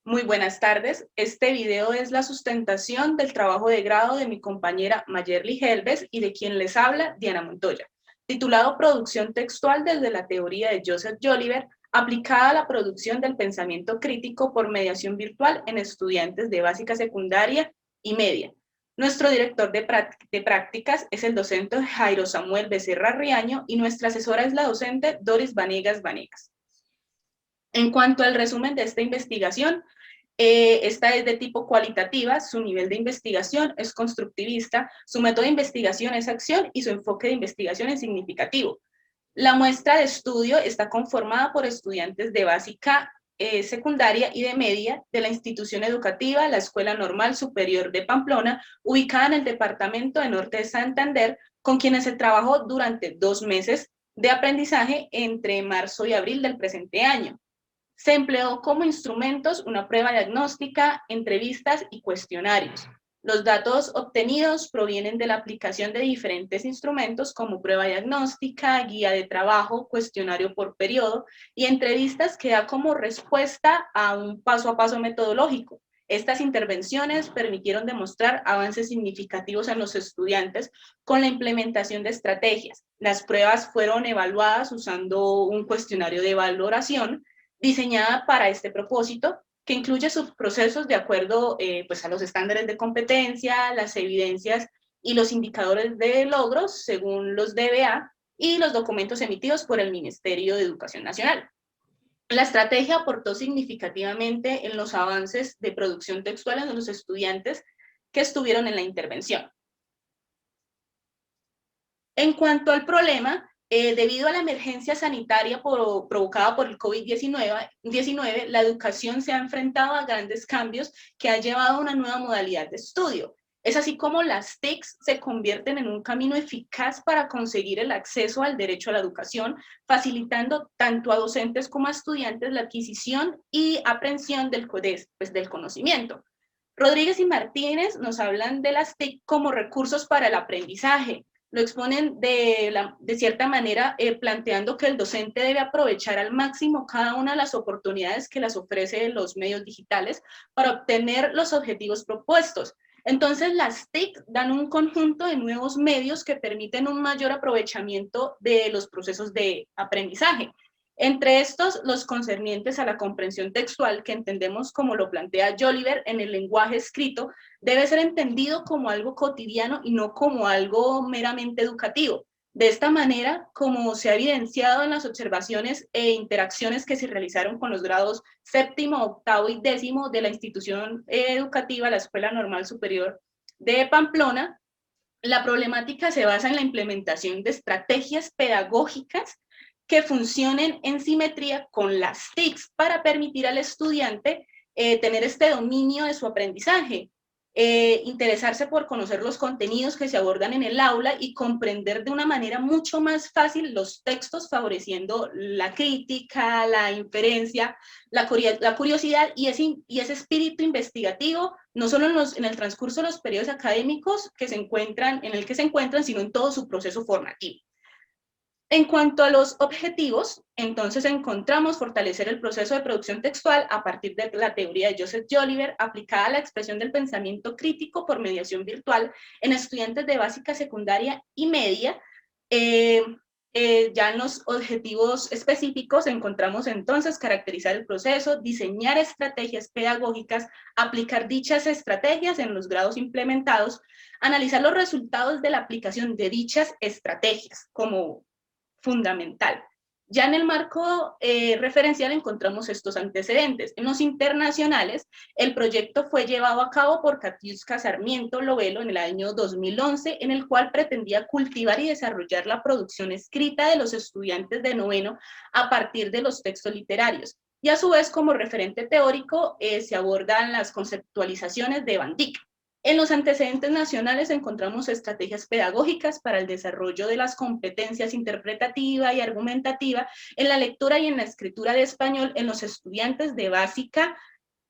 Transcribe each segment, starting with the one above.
Muy buenas tardes. Este video es la sustentación del trabajo de grado de mi compañera Mayerly Helves y de quien les habla, Diana Montoya, titulado Producción textual desde la teoría de Joseph Jolivet, aplicada a la producción del pensamiento crítico por mediación virtual en estudiantes de básica secundaria y media. Nuestro director de prácticas es el docente Jairo Samuel Becerra Riaño y nuestra asesora es la docente Doris Vanegas Vanegas. En cuanto al resumen de esta investigación, esta es de tipo cualitativa, su nivel de investigación es constructivista, su método de investigación es acción y su enfoque de investigación es significativo. La muestra de estudio está conformada por estudiantes de básica, secundaria y de media de la institución educativa, la Escuela Normal Superior de Pamplona, ubicada en el departamento de Norte de Santander, con quienes se trabajó durante 2 meses de aprendizaje entre marzo y abril del presente año. Se empleó como instrumentos una prueba diagnóstica, entrevistas y cuestionarios. Los datos obtenidos provienen de la aplicación de diferentes instrumentos como prueba diagnóstica, guía de trabajo, cuestionario por periodo y entrevistas que da como respuesta a un paso a paso metodológico. Estas intervenciones permitieron demostrar avances significativos en los estudiantes con la implementación de estrategias. Las pruebas fueron evaluadas usando un cuestionario de valoración diseñada para este propósito, que incluye subprocesos de acuerdo pues a los estándares de competencia, las evidencias y los indicadores de logros según los DBA y los documentos emitidos por el Ministerio de Educación Nacional. La estrategia aportó significativamente en los avances de producción textual de los estudiantes que estuvieron en la intervención. En cuanto al problema, debido a la emergencia sanitaria provocada por el COVID-19, la educación se ha enfrentado a grandes cambios que han llevado a una nueva modalidad de estudio. Es así como las TICs se convierten en un camino eficaz para conseguir el acceso al derecho a la educación, facilitando tanto a docentes como a estudiantes la adquisición y aprehensión del conocimiento. Rodríguez y Martínez nos hablan de las TIC como recursos para el aprendizaje. Lo exponen de cierta manera, planteando que el docente debe aprovechar al máximo cada una de las oportunidades que las ofrece los medios digitales para obtener los objetivos propuestos. Entonces, las TIC dan un conjunto de nuevos medios que permiten un mayor aprovechamiento de los procesos de aprendizaje. Entre estos, los concernientes a la comprensión textual, que entendemos como lo plantea Jolivet en el lenguaje escrito, debe ser entendido como algo cotidiano y no como algo meramente educativo. De esta manera, como se ha evidenciado en las observaciones e interacciones que se realizaron con los grados séptimo, octavo y décimo de la institución educativa, la Escuela Normal Superior de Pamplona, la problemática se basa en la implementación de estrategias pedagógicas que funcionen en simetría con las TICs para permitir al estudiante tener este dominio de su aprendizaje, interesarse por conocer los contenidos que se abordan en el aula y comprender de una manera mucho más fácil los textos, favoreciendo la crítica, la inferencia, la curiosidad y ese espíritu investigativo, no solo en el transcurso de los periodos académicos en el que se encuentran, sino en todo su proceso formativo. En cuanto a los objetivos, entonces encontramos fortalecer el proceso de producción textual a partir de la teoría de Joseph Jolivet aplicada a la expresión del pensamiento crítico por mediación virtual en estudiantes de básica, secundaria y media. Ya en los objetivos específicos encontramos entonces caracterizar el proceso, diseñar estrategias pedagógicas, aplicar dichas estrategias en los grados implementados, analizar los resultados de la aplicación de dichas estrategias como fundamental. Ya en el marco referencial encontramos estos antecedentes. En los internacionales, el proyecto fue llevado a cabo por Katiuska Sarmiento Lovelo en el año 2011, en el cual pretendía cultivar y desarrollar la producción escrita de los estudiantes de noveno a partir de los textos literarios. Y a su vez, como referente teórico, se abordan las conceptualizaciones de Van Dyck. En los antecedentes nacionales encontramos estrategias pedagógicas para el desarrollo de las competencias interpretativa y argumentativa en la lectura y en la escritura de español en los estudiantes de básica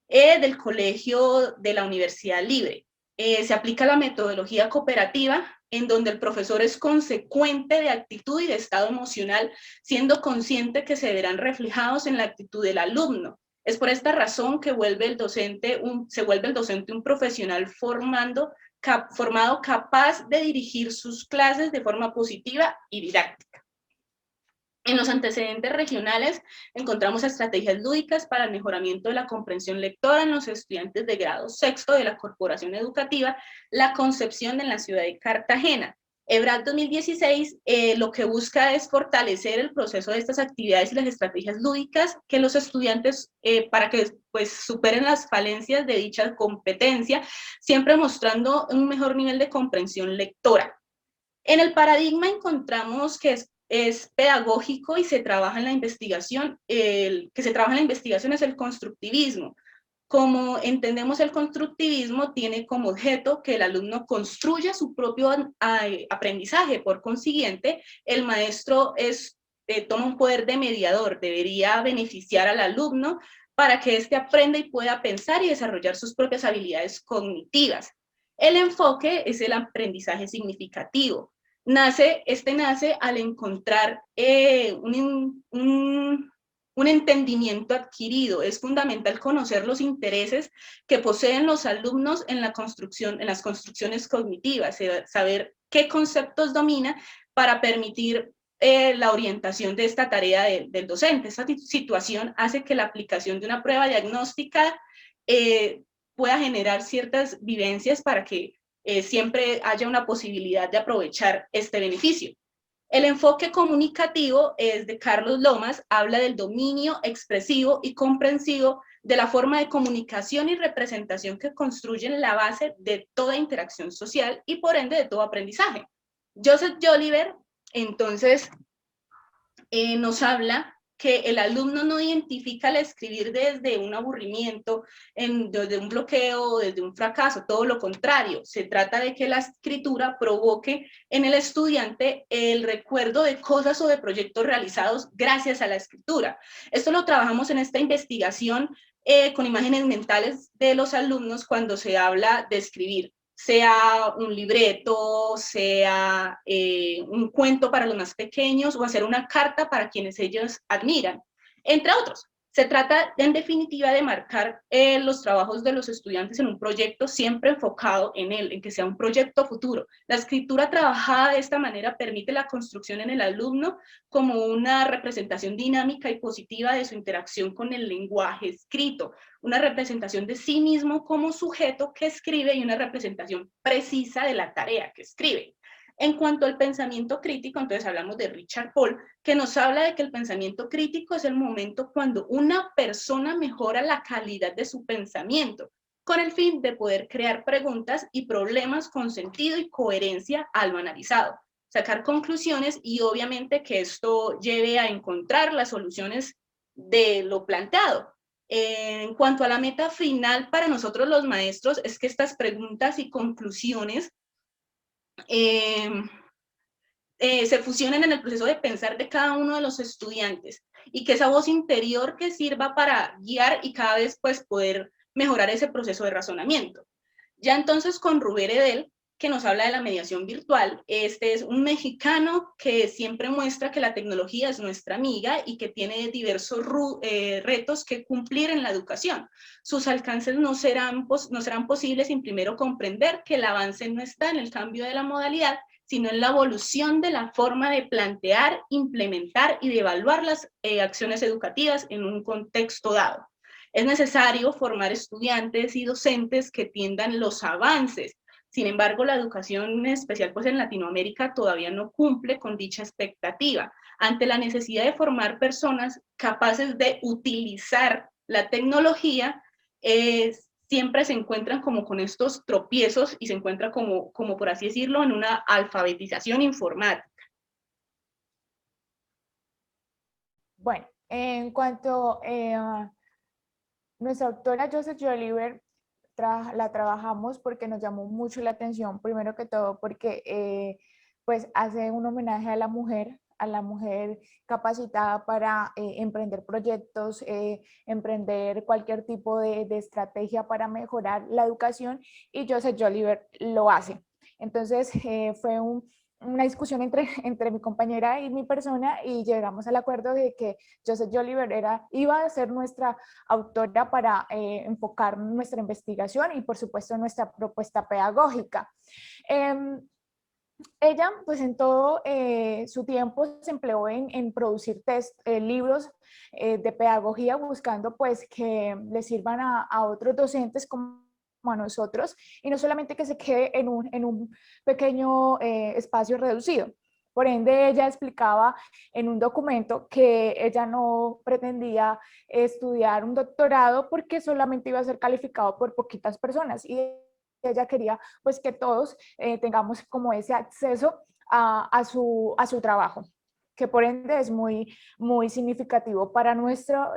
del colegio de la Universidad Libre. Se aplica la metodología cooperativa, en donde el profesor es consecuente de actitud y de estado emocional, siendo consciente que se verán reflejados en la actitud del alumno. Es por esta razón que se vuelve el docente un profesional formado capaz de dirigir sus clases de forma positiva y didáctica. En los antecedentes regionales encontramos estrategias lúdicas para el mejoramiento de la comprensión lectora en los estudiantes de grado sexto de la Corporación Educativa La Concepción en la ciudad de Cartagena. EBRAD 2016 lo que busca es fortalecer el proceso de estas actividades y las estrategias lúdicas que los estudiantes, para que pues, superen las falencias de dicha competencia, siempre mostrando un mejor nivel de comprensión lectora. En el paradigma encontramos que es pedagógico y se trabaja en la investigación. El que se trabaja en la investigación es el constructivismo. Como entendemos el constructivismo, tiene como objeto que el alumno construya su propio aprendizaje. Por consiguiente, el maestro toma un poder de mediador, debería beneficiar al alumno para que éste aprenda y pueda pensar y desarrollar sus propias habilidades cognitivas. El enfoque es el aprendizaje significativo. Este nace al encontrar un entendimiento adquirido. Es fundamental conocer los intereses que poseen los alumnos en las construcciones cognitivas, saber qué conceptos domina para permitir la orientación de esta tarea del docente. Esta situación hace que la aplicación de una prueba diagnóstica pueda generar ciertas vivencias para que siempre haya una posibilidad de aprovechar este beneficio. El enfoque comunicativo es de Carlos Lomas, habla del dominio expresivo y comprensivo de la forma de comunicación y representación que construyen la base de toda interacción social y por ende de todo aprendizaje. Joseph Jolivet, entonces, nos habla que el alumno no identifica al escribir desde un aburrimiento, desde un bloqueo, desde un fracaso, todo lo contrario. Se trata de que la escritura provoque en el estudiante el recuerdo de cosas o de proyectos realizados gracias a la escritura. Esto lo trabajamos en esta investigación con imágenes mentales de los alumnos cuando se habla de escribir, sea un libreto, sea un cuento para los más pequeños o hacer una carta para quienes ellos admiran, entre otros. Se trata, en definitiva, de marcar los trabajos de los estudiantes en un proyecto siempre enfocado en que sea un proyecto futuro. La escritura trabajada de esta manera permite la construcción en el alumno como una representación dinámica y positiva de su interacción con el lenguaje escrito, una representación de sí mismo como sujeto que escribe y una representación precisa de la tarea que escribe. En cuanto al pensamiento crítico, entonces hablamos de Richard Paul, que nos habla de que el pensamiento crítico es el momento cuando una persona mejora la calidad de su pensamiento, con el fin de poder crear preguntas y problemas con sentido y coherencia a lo analizado, sacar conclusiones y obviamente que esto lleve a encontrar las soluciones de lo planteado. En cuanto a la meta final para nosotros los maestros es que estas preguntas y conclusiones se fusionen en el proceso de pensar de cada uno de los estudiantes y que esa voz interior que sirva para guiar y cada vez pues poder mejorar ese proceso de razonamiento. Ya entonces con Rubén Edel, que nos habla de la mediación virtual, este es un mexicano que siempre muestra que la tecnología es nuestra amiga y que tiene diversos retos que cumplir en la educación. Sus alcances no serán posibles sin primero comprender que el avance no está en el cambio de la modalidad, sino en la evolución de la forma de plantear, implementar y de evaluar las acciones educativas en un contexto dado. Es necesario formar estudiantes y docentes que tiendan los avances. Sin embargo, la educación especial pues en Latinoamérica todavía no cumple con dicha expectativa. Ante la necesidad de formar personas capaces de utilizar la tecnología, siempre se encuentran como con estos tropiezos y se encuentra como por así decirlo, en una alfabetización informática. Bueno, en cuanto nuestra autora Joseph Jolivet la trabajamos porque nos llamó mucho la atención, primero que todo porque pues hace un homenaje a la mujer capacitada para emprender proyectos, emprender cualquier tipo de estrategia para mejorar la educación y Joseph Jolivet lo hace. Entonces fue una discusión entre mi compañera y mi persona y llegamos al acuerdo de que Joseph Joliver iba a ser nuestra autora para enfocar nuestra investigación y por supuesto nuestra propuesta pedagógica. Ella, pues en todo su tiempo se empleó en producir libros de pedagogía, buscando pues que le sirvan a otros docentes como a nosotros, y no solamente que se quede en un pequeño espacio reducido. Por ende, ella explicaba en un documento que ella no pretendía estudiar un doctorado porque solamente iba a ser calificado por poquitas personas, y ella quería pues que todos tengamos como ese acceso a su trabajo, que por ende es muy significativo para nuestra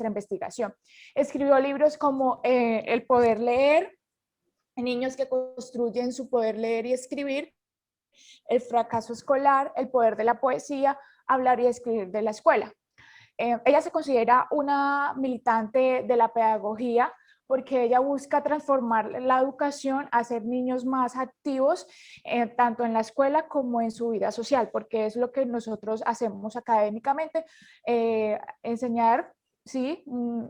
investigación. Escribió libros como El poder leer, Niños que construyen su poder leer y escribir, El fracaso escolar, El poder de la poesía, Hablar y escribir de la escuela. Ella se considera una militante de la pedagogía porque ella busca transformar la educación, hacer niños más activos, tanto en la escuela como en su vida social, porque es lo que nosotros hacemos académicamente, enseñar, sí,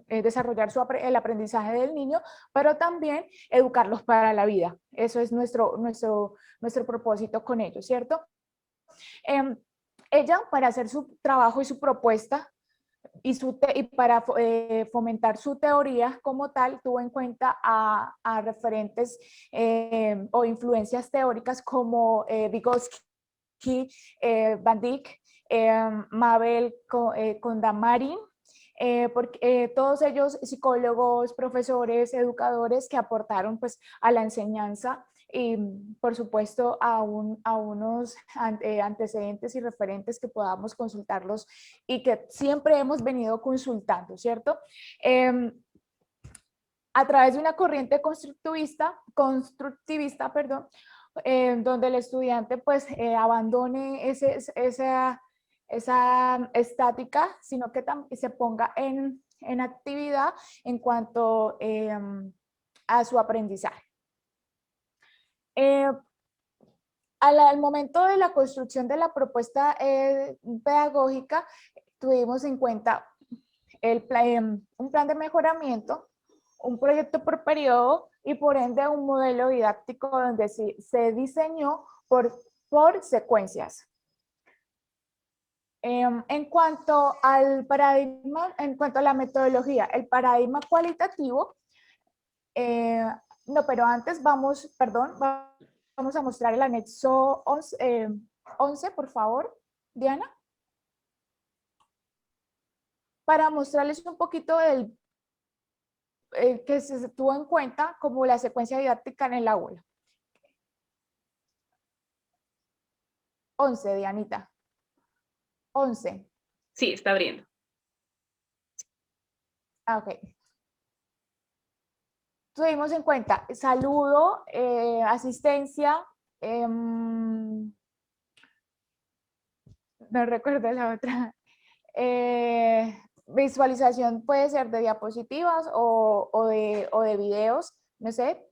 desarrollar el aprendizaje del niño, pero también educarlos para la vida. Eso es nuestro propósito con ellos, ¿cierto? Ella, para hacer su trabajo y su propuesta, y para fomentar su teoría como tal, tuvo en cuenta a referentes o influencias teóricas como Vygotsky, Van Dyck, Mabel Condamari, porque todos ellos psicólogos, profesores, educadores que aportaron pues a la enseñanza y por supuesto a unos antecedentes y referentes que podamos consultarlos y que siempre hemos venido consultando, ¿cierto? A través de una corriente constructivista, perdón, donde el estudiante pues abandone esa estática, sino que se ponga en actividad en cuanto a su aprendizaje. Al momento de la construcción de la propuesta pedagógica, tuvimos en cuenta un plan de mejoramiento, un proyecto por periodo y por ende un modelo didáctico donde se diseñó por secuencias. En cuanto al paradigma, en cuanto a la metodología, el paradigma cualitativo, no, pero antes vamos a mostrar el anexo 11, por favor, Diana, para mostrarles un poquito del que se tuvo en cuenta como la secuencia didáctica en el aula. 11, Dianita. 11. Sí, está abriendo. Ok. Tuvimos en cuenta saludo, asistencia, no recuerdo la otra. Visualización puede ser de diapositivas o de videos, no sé.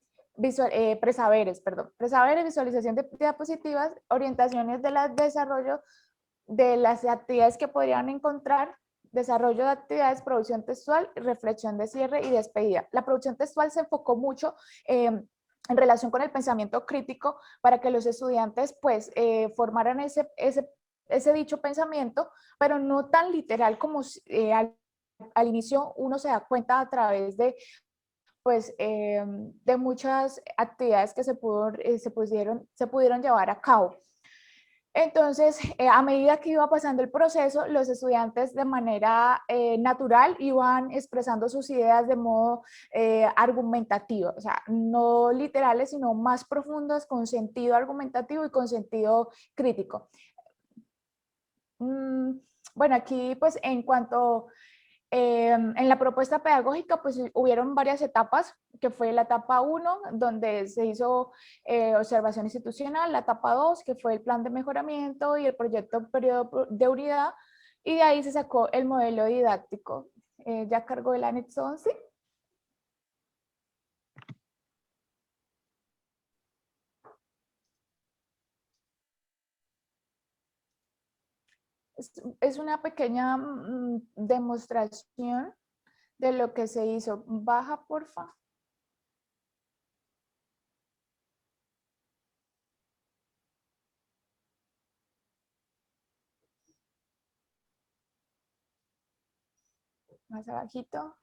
Presaberes, perdón. Presaberes, visualización de diapositivas, orientaciones del desarrollo de las actividades que podrían encontrar, desarrollo de actividades, producción textual, reflexión de cierre y despedida. La producción textual se enfocó mucho en relación con el pensamiento crítico para que los estudiantes pues formaran ese dicho pensamiento, pero no tan literal como al inicio uno se da cuenta a través de pues de muchas actividades que se pudieron llevar a cabo. Entonces, a medida que iba pasando el proceso, los estudiantes de manera natural iban expresando sus ideas de modo argumentativo, o sea, no literales, sino más profundas, con sentido argumentativo y con sentido crítico. Bueno, aquí pues en cuanto en la propuesta pedagógica, pues hubieron varias etapas, que fue la etapa 1, donde se hizo observación institucional, la etapa 2, que fue el plan de mejoramiento y el proyecto periodo de unidad, y de ahí se sacó el modelo didáctico. ¿Ya cargó el anexo 11? Es una pequeña demostración de lo que se hizo. Baja, porfa. Más abajito.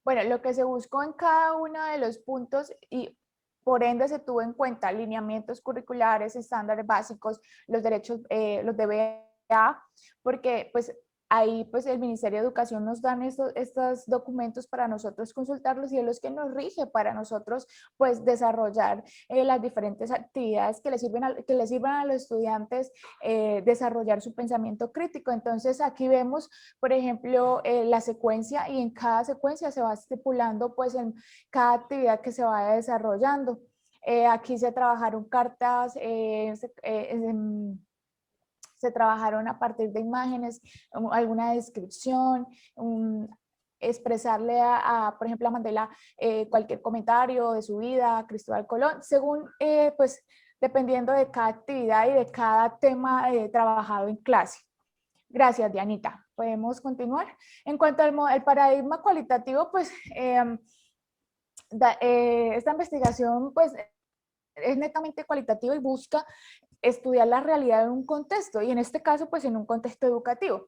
Bueno, lo que se buscó en cada uno de los puntos y por ende se tuvo en cuenta alineamientos curriculares, estándares básicos, los derechos, los DBA, porque pues ahí pues el Ministerio de Educación nos dan estos documentos para nosotros consultarlos y es los que nos rige para nosotros pues desarrollar las diferentes actividades que les sirvan a los estudiantes desarrollar su pensamiento crítico. Entonces aquí vemos, por ejemplo, la secuencia y en cada secuencia se va estipulando pues en cada actividad que se vaya desarrollando. Aquí se trabajaron cartas, se trabajaron a partir de imágenes, alguna descripción, expresarle por ejemplo, a Mandela cualquier comentario de su vida, a Cristóbal Colón, según, pues, dependiendo de cada actividad y de cada tema trabajado en clase. Gracias, Dianita. Podemos continuar. En cuanto al paradigma cualitativo, pues, esta investigación, pues, es netamente cualitativa y busca estudiar la realidad en un contexto, y en este caso, pues en un contexto educativo.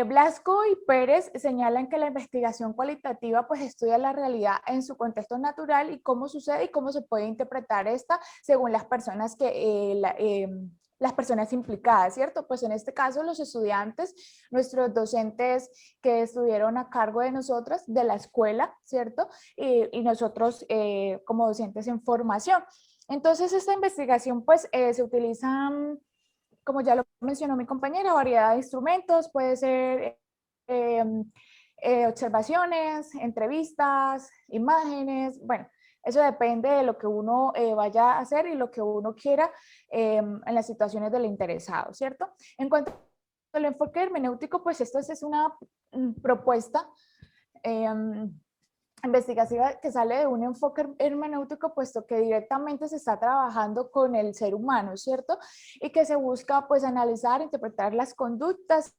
Blasco y Pérez señalan que la investigación cualitativa pues estudia la realidad en su contexto natural y cómo sucede y cómo se puede interpretar esta según las personas las personas implicadas, ¿cierto? Pues en este caso los estudiantes, nuestros docentes que estuvieron a cargo de nosotras, de la escuela, ¿cierto? Y nosotros como docentes en formación. Entonces esta investigación pues se utiliza, como ya lo mencionó mi compañera, variedad de instrumentos, puede ser eh, observaciones, entrevistas, imágenes, bueno, eso depende de lo que uno vaya a hacer y lo que uno quiera en las situaciones del interesado, ¿cierto? En cuanto al enfoque hermenéutico, pues esto es una propuesta investigativa que sale de un enfoque hermenéutico, puesto que directamente se está trabajando con el ser humano, ¿cierto? Y que se busca pues analizar, interpretar las conductas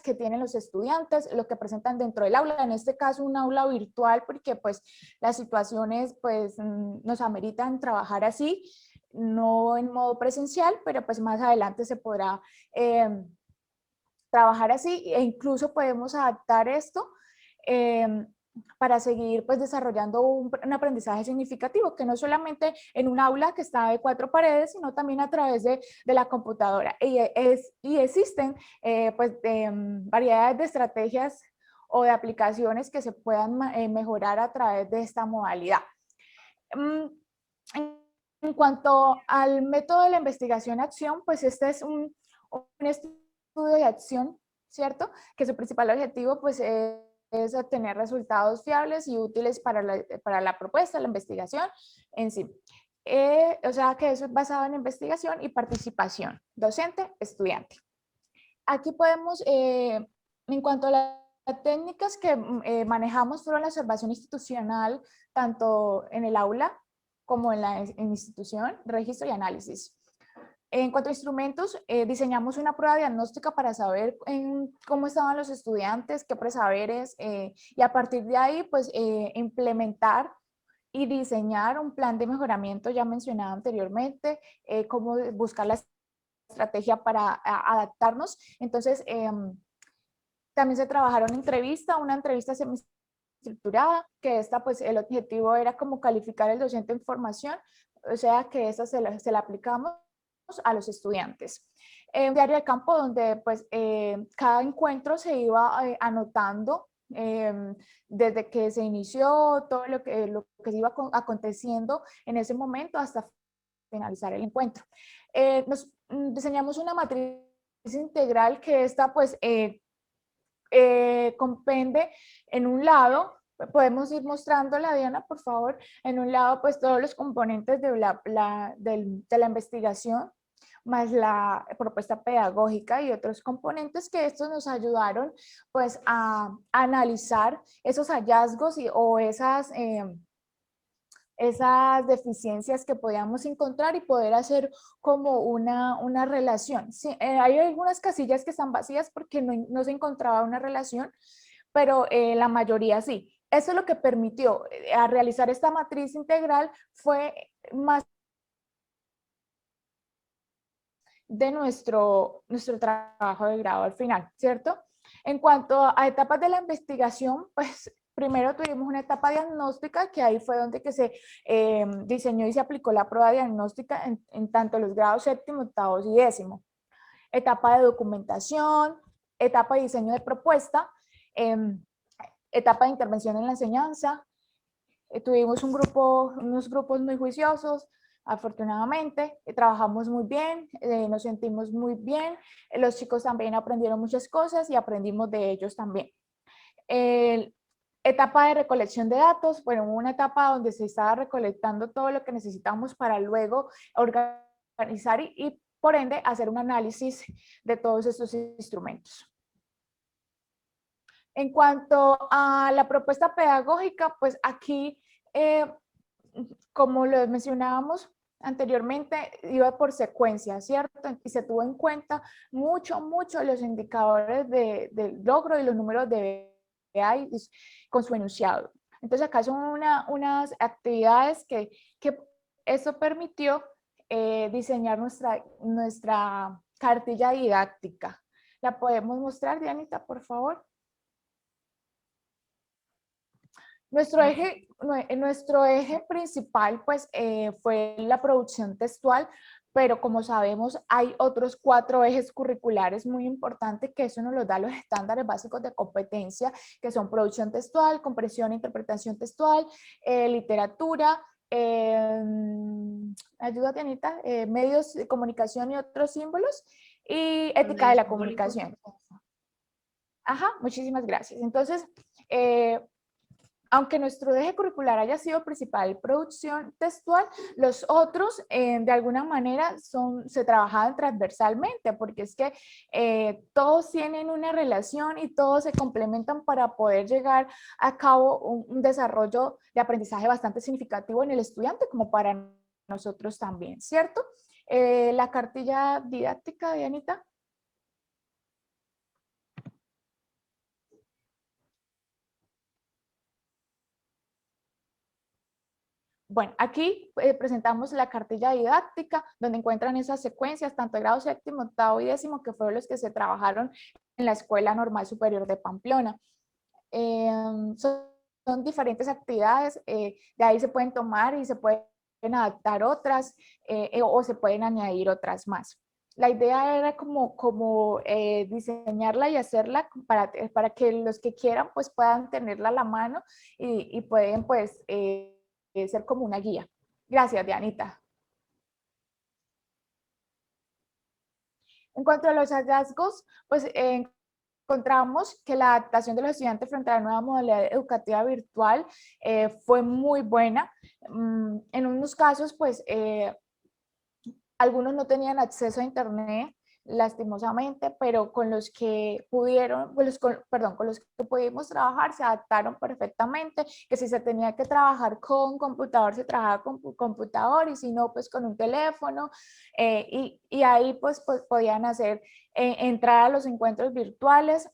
que tienen los estudiantes, lo que presentan dentro del aula, en este caso un aula virtual, porque pues las situaciones pues nos ameritan trabajar así, no en modo presencial, pero pues más adelante se podrá trabajar así e incluso podemos adaptar esto para seguir pues desarrollando un aprendizaje significativo, que no solamente en un aula que está de 4 paredes, sino también a través de la computadora. Y existen pues variedades de estrategias o de aplicaciones que se puedan mejorar a través de esta modalidad. En cuanto al método de la investigación-acción, pues este es un estudio de acción, ¿cierto? Que su principal objetivo pues es obtener resultados fiables y útiles para la propuesta, la investigación en sí. O sea que eso es basado en investigación y participación docente-estudiante. Aquí podemos, en cuanto a las técnicas que manejamos, fueron la observación institucional, tanto en el aula como en la institución, registro y análisis. En cuanto a instrumentos, diseñamos una prueba diagnóstica para saber cómo estaban los estudiantes, qué presaberes, y a partir de ahí, pues, implementar y diseñar un plan de mejoramiento ya mencionado anteriormente, cómo buscar la estrategia para adaptarnos. Entonces, también se trabajaron una entrevista semiestructurada, que esta, pues, el objetivo era como calificar el docente en formación, o sea, que esa se la aplicamos a los estudiantes. Un diario de campo donde pues cada encuentro se iba anotando desde que se inició todo lo que se iba aconteciendo en ese momento hasta finalizar el encuentro. Nos diseñamos una matriz integral que esta pues comprende en un lado, podemos ir mostrándola, Diana, por favor, en un lado pues todos los componentes de la investigación, más la propuesta pedagógica y otros componentes que estos nos ayudaron pues a analizar esos hallazgos o esas esas deficiencias que podíamos encontrar y poder hacer como una relación. Sí, hay algunas casillas que están vacías porque no se encontraba una relación, pero la mayoría sí. Eso es lo que permitió a realizar esta matriz integral fue más de nuestro trabajo de grado al final, ¿cierto? En cuanto a etapas de la investigación, pues primero tuvimos una etapa diagnóstica, que ahí fue donde que se diseñó y se aplicó la prueba diagnóstica en tanto los grados séptimo, octavo y décimo. Etapa de documentación, etapa de diseño de propuesta, eh, etapa de intervención en la enseñanza. Tuvimos unos grupos muy juiciosos, afortunadamente, trabajamos muy bien, nos sentimos muy bien, los chicos también aprendieron muchas cosas y aprendimos de ellos también. Etapa de recolección de datos, bueno, una etapa donde se estaba recolectando todo lo que necesitamos para luego organizar y por ende hacer un análisis de todos estos instrumentos. En cuanto a la propuesta pedagógica, pues aquí, como lo mencionábamos anteriormente, iba por secuencia, ¿cierto? Y se tuvo en cuenta mucho los indicadores del logro y los números de BI con su enunciado. Entonces acá son unas actividades que eso permitió diseñar nuestra cartilla didáctica. ¿La podemos mostrar, Dianita, por favor? Nuestro eje principal pues, fue la producción textual, pero como sabemos hay otros 4 ejes curriculares muy importantes que eso nos los da los estándares básicos de competencia, que son producción textual, comprensión e interpretación textual, literatura, ayuda, Tianita, medios de comunicación y otros símbolos, y ética de la comunicación. Ajá, muchísimas gracias. Entonces, aunque nuestro eje curricular haya sido principal producción textual, los otros de alguna manera se trabajaban transversalmente, porque es que todos tienen una relación y todos se complementan para poder llegar a cabo un desarrollo de aprendizaje bastante significativo en el estudiante, como para nosotros también, ¿cierto? La cartilla didáctica, Dianita. Bueno, aquí presentamos la cartilla didáctica, donde encuentran esas secuencias, tanto de grado séptimo, octavo y décimo, que fueron los que se trabajaron en la Escuela Normal Superior de Pamplona. Son diferentes actividades, de ahí se pueden tomar y se pueden adaptar otras, o se pueden añadir otras más. La idea era como diseñarla y hacerla para que los que quieran pues puedan tenerla a la mano y pueden pues ser como una guía. Gracias, Dianita. En cuanto a los hallazgos, pues encontramos que la adaptación de los estudiantes frente a la nueva modalidad educativa virtual fue muy buena. En unos casos, pues algunos no tenían acceso a internet, lastimosamente, pero con los que pudieron, con los que pudimos trabajar se adaptaron perfectamente, que si se tenía que trabajar con computador, se trabajaba con computador y si no, pues con un teléfono, y ahí pues podían hacer, entrar a los encuentros virtuales,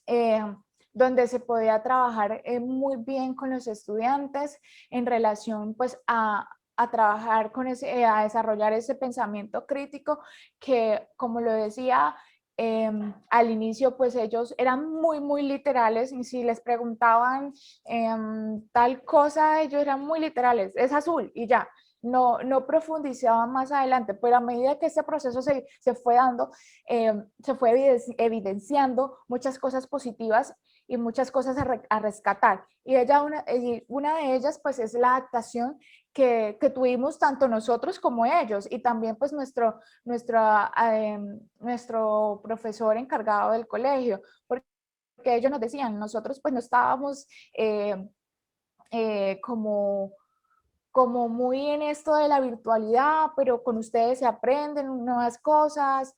eh, donde se podía trabajar muy bien con los estudiantes en relación pues a trabajar con a desarrollar ese pensamiento crítico que, como lo decía, al inicio pues ellos eran muy literales y si les preguntaban tal cosa, ellos eran muy literales, es azul y ya. No profundizaban más adelante, pero a medida que este proceso se fue dando, se fue evidenciando muchas cosas positivas y muchas cosas a rescatar. Y una de ellas pues es la adaptación que tuvimos tanto nosotros como ellos y también pues nuestro profesor encargado del colegio, porque ellos nos decían, nosotros pues no estábamos como muy en esto de la virtualidad, pero con ustedes se aprenden nuevas cosas,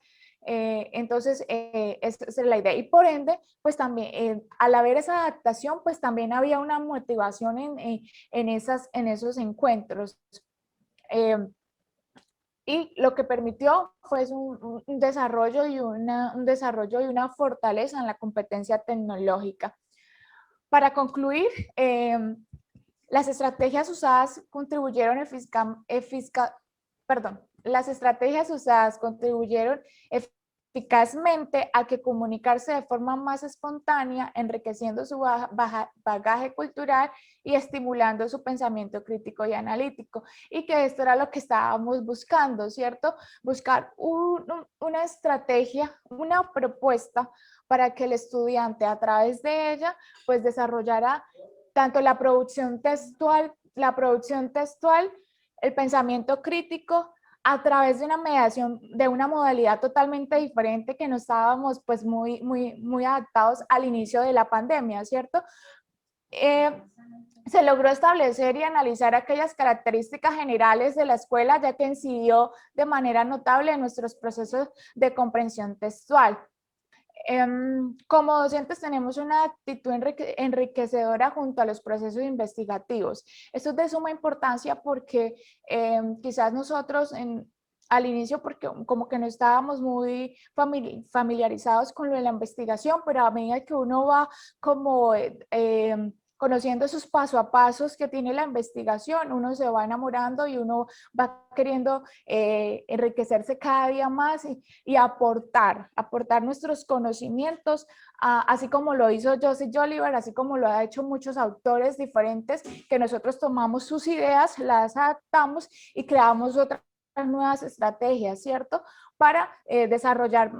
Entonces, esa es la idea. Y por ende, pues también, al haber esa adaptación, pues también había una motivación en esos encuentros. Eh, y lo que permitió fue un desarrollo un desarrollo y una fortaleza en la competencia tecnológica. Para concluir, las estrategias usadas contribuyeron las estrategias usadas contribuyeron eficazmente a que comunicarse de forma más espontánea, enriqueciendo su bagaje cultural y estimulando su pensamiento crítico y analítico. Y que esto era lo que estábamos buscando, ¿cierto? Buscar una estrategia, una propuesta para que el estudiante a través de ella pues desarrollara tanto la producción textual, el pensamiento crítico, a través de una mediación de una modalidad totalmente diferente que no estábamos pues muy adaptados al inicio de la pandemia, ¿cierto? Se logró establecer y analizar aquellas características generales de la escuela, ya que incidió de manera notable en nuestros procesos de comprensión textual. Como docentes tenemos una actitud enriquecedora junto a los procesos investigativos. Esto es de suma importancia porque quizás nosotros al inicio, porque como que no estábamos muy familiarizados con lo de la investigación, pero a medida que uno va como conociendo esos paso a pasos que tiene la investigación, uno se va enamorando y uno va queriendo enriquecerse cada día más y aportar nuestros conocimientos, así como lo hizo Joseph Jolivet, así como lo ha hecho muchos autores diferentes, que nosotros tomamos sus ideas, las adaptamos y creamos otras nuevas estrategias, ¿cierto? Para desarrollar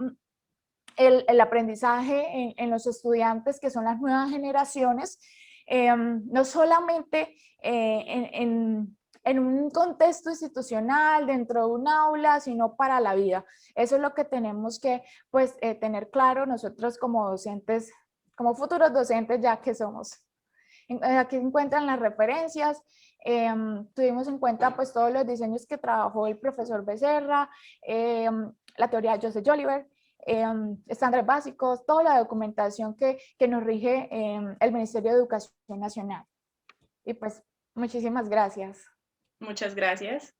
el aprendizaje en los estudiantes, que son las nuevas generaciones, no solamente en un contexto institucional, dentro de un aula, sino para la vida. Eso es lo que tenemos que pues, tener claro nosotros como docentes, como futuros docentes ya que somos. Aquí se encuentran las referencias. Tuvimos en cuenta pues todos los diseños que trabajó el profesor Becerra, la teoría de Joseph Jolivet, estándares básicos, toda la documentación que nos rige el Ministerio de Educación Nacional. Y pues muchísimas gracias. Muchas gracias.